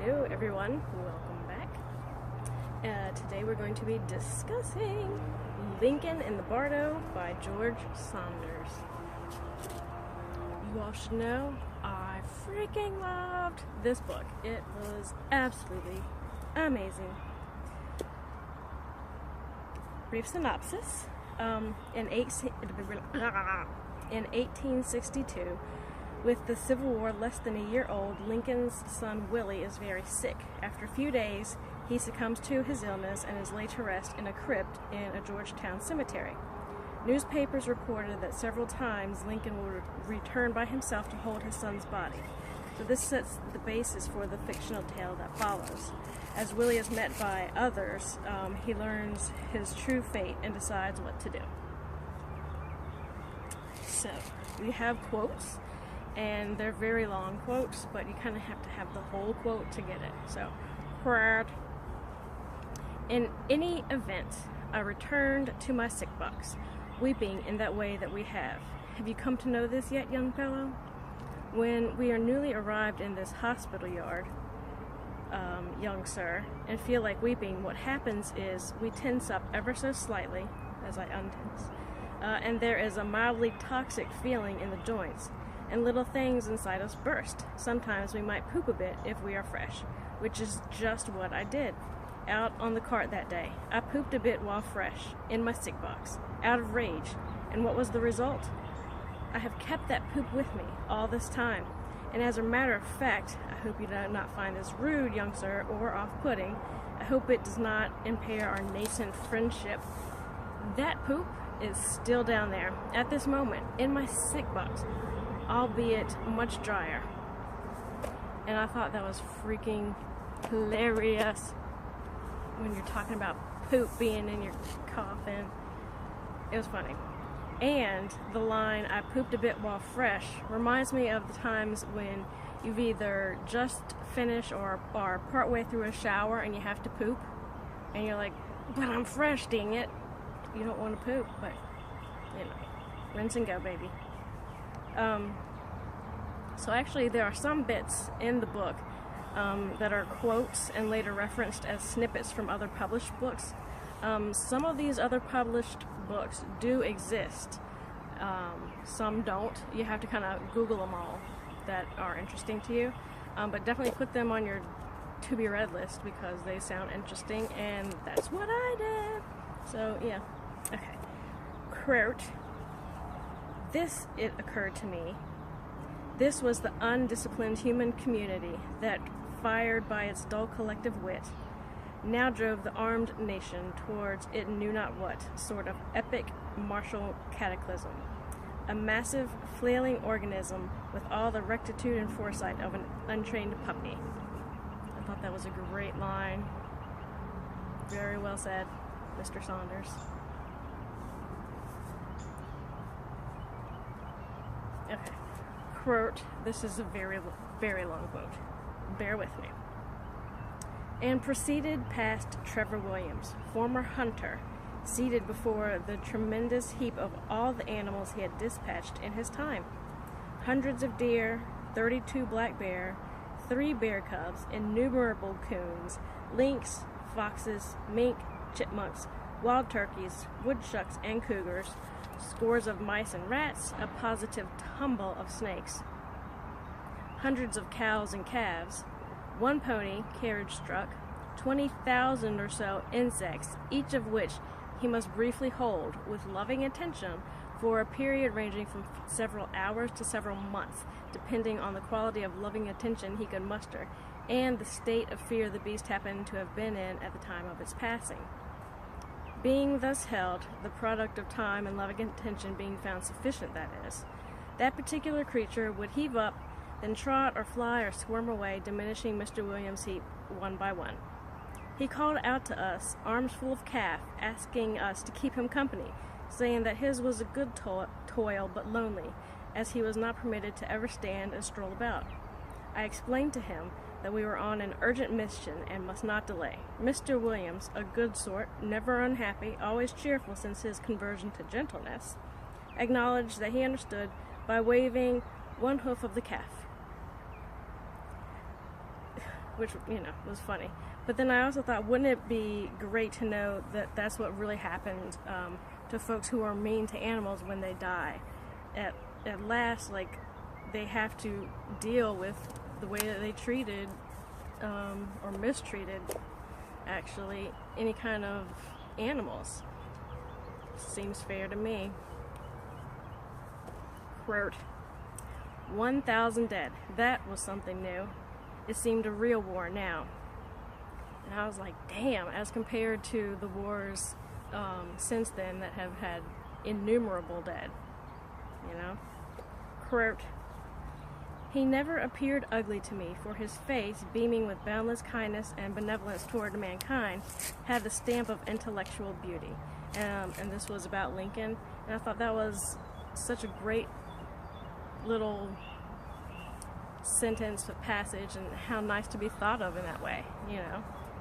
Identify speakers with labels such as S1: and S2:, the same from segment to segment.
S1: Hello everyone, welcome back. Today we're going to be discussing Lincoln in the Bardo by George Saunders. You all should know I freaking loved this book. It was absolutely amazing. Brief synopsis. In 1862, with the Civil War less than a year old, Lincoln's son Willie is very sick. After a few days, he succumbs to his illness and is laid to rest in a crypt in a Georgetown cemetery. Newspapers reported that several times Lincoln will return by himself to hold his son's body. So this sets the basis for the fictional tale that follows. As Willie is met by others, he learns his true fate and decides what to do. So, we have quotes, and they're very long quotes, but you kind of have to have the whole quote to get it. So, in any event, I returned to my sick box, weeping in that way that we have. Have you come to know this yet, young fellow? When we are newly arrived in this hospital yard, young sir, and feel like weeping, what happens is we tense up ever so slightly, as I untense, and there is a mildly toxic feeling in the joints, and little things inside us burst. Sometimes we might poop a bit if we are fresh, which is just what I did. Out on the cart that day, I pooped a bit while fresh, in my sick box, out of rage, and what was the result? I have kept that poop with me all this time, and as a matter of fact, I hope you do not find this rude, young sir, or off-putting. I hope it does not impair our nascent friendship. That poop is still down there, at this moment, in my sick box, albeit much drier. And I thought that was freaking hilarious when you're talking about poop being in your coffin. It was funny. And the line, I pooped a bit while fresh, reminds me of the times when you've either just finished or are partway through a shower and you have to poop, and you're like, but I'm fresh, dang it. You don't want to poop, but, you know, rinse and go, baby. So actually there are some bits in the book that are quotes and later referenced as snippets from other published books. Some of these other published books do exist. Some don't. You have to kind of Google them all that are interesting to you. But definitely put them on your to-be-read list because they sound interesting, and that's what I did. So, yeah. Okay. Quote. This, it occurred to me, this was the undisciplined human community that, fired by its dull collective wit, now drove the armed nation towards it knew not what sort of epic martial cataclysm. A massive, flailing organism with all the rectitude and foresight of an untrained puppy. I thought that was a great line. Very well said, Mr. Saunders. Okay. Quote. This is a very, very long quote. Bear with me. And proceeded past Trevor Williams, former hunter, seated before the tremendous heap of all the animals he had dispatched in his time. Hundreds of deer, 32 black bear, 3 bear cubs, innumerable coons, lynx, foxes, mink, chipmunks, wild turkeys, woodchucks, and cougars, scores of mice and rats, a positive tumble of snakes, hundreds of cows and calves, 1 pony, carriage-struck, 20,000 or so insects, each of which he must briefly hold with loving attention for a period ranging from several hours to several months, depending on the quality of loving attention he could muster and the state of fear the beast happened to have been in at the time of its passing. Being thus held, the product of time and loving attention being found sufficient, that is, that particular creature would heave up, then trot or fly or squirm away, diminishing Mr. Williams' heap one by one. He called out to us, arms full of calf, asking us to keep him company, saying that his was a good toil but lonely, as he was not permitted to ever stand and stroll about. I explained to him that we were on an urgent mission and must not delay. Mr. Williams, a good sort, never unhappy, always cheerful since his conversion to gentleness, acknowledged that he understood by waving 1 hoof of the calf. which, was funny. But then I also thought, wouldn't it be great to know that that's what really happened to folks who are mean to animals when they die? At last, like, they have to deal with the way that they treated or mistreated, actually, any kind of animals. Seems fair to me. Quote, 1,000 dead. That was something new. It seemed a real war now. And I was like, damn, as compared to the wars since then that have had innumerable dead. Quote, he never appeared ugly to me, for his face, beaming with boundless kindness and benevolence toward mankind, had the stamp of intellectual beauty. And this was about Lincoln, and I thought that was such a great little sentence, a passage, and how nice to be thought of in that way,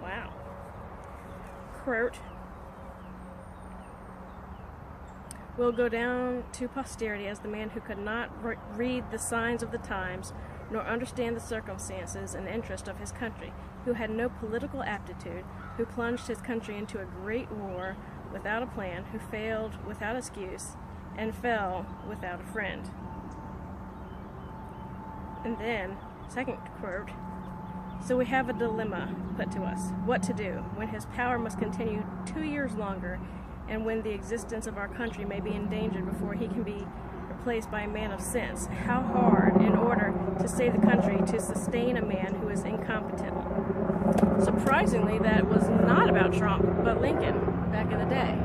S1: Wow. Quote, will go down to posterity as the man who could not read the signs of the times, nor understand the circumstances and interest of his country, who had no political aptitude, who plunged his country into a great war without a plan, who failed without excuse, and fell without a friend. And then, second quote, so we have a dilemma put to us, what to do when his power must continue 2 years longer, and when the existence of our country may be endangered before he can be replaced by a man of sense. How hard, in order to save the country, to sustain a man who is incompetent. Surprisingly, that was not about Trump, but Lincoln, back in the day.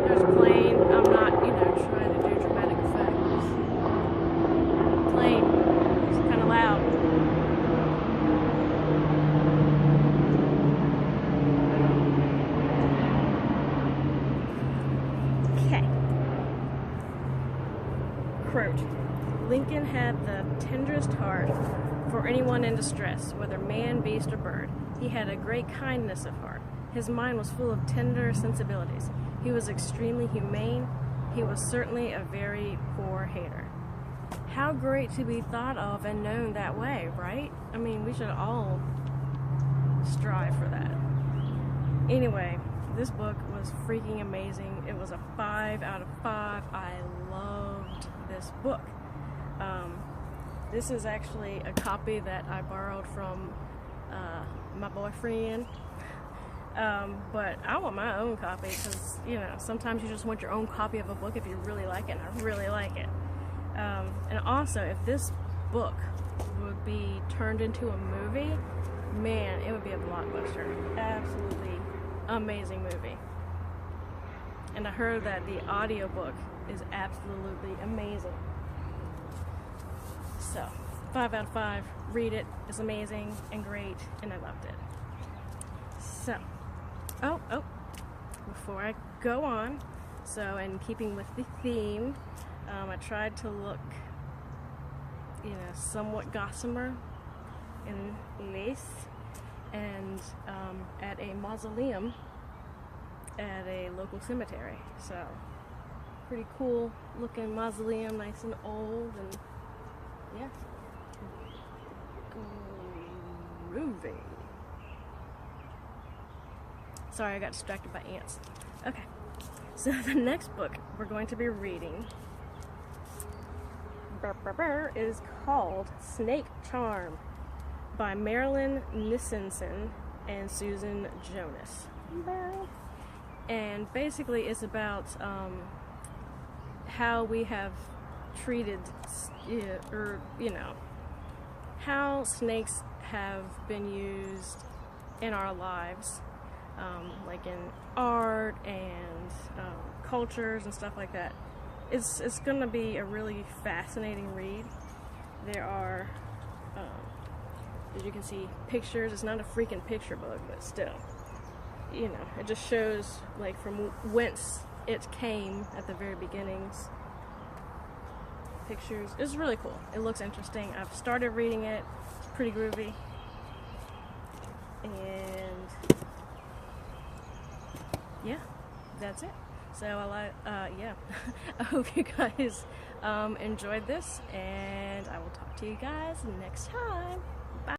S1: There's a plane. I'm not, trying to do dramatic effects. Plane. It's kind of loud. Quote, Lincoln had the tenderest heart for anyone in distress, whether man, beast, or bird. He had a great kindness of heart. His mind was full of tender sensibilities. He was extremely humane. He was certainly a very poor hater. How great to be thought of and known that way, right? I mean, we should all strive for that. Anyway, this book was freaking amazing. It was a 5 out of 5. I loved this book. This is actually a copy that I borrowed from my boyfriend. But I want my own copy because, sometimes you just want your own copy of a book if you really like it, and I really like it. And also, if this book would be turned into a movie, man, it would be a blockbuster. Absolutely amazing movie. And I heard that the audiobook is absolutely amazing. So, 5 out of 5. Read it. It's amazing and great, and I loved it. So, before I go on, so in keeping with the theme, I tried to look, somewhat gossamer in lace, and at a mausoleum at a local cemetery. So, pretty cool looking mausoleum, nice and old, and yeah, groovy. Sorry, I got distracted by ants. Okay, so the next book we're going to be reading is called Snake Charm by Marilyn Nissenson and Susan Jonas. And basically it's about how we have treated, how snakes have been used in our lives, like in art and cultures and stuff like that. It's going to be a really fascinating read. There are, as you can see, pictures. It's not a freaking picture book, but still, it just shows like from whence it came at the very beginnings. Pictures. It's really cool. It looks interesting. I've started reading it. It's pretty groovy. And yeah, that's it. So yeah, I hope you guys enjoyed this, and I will talk to you guys next time.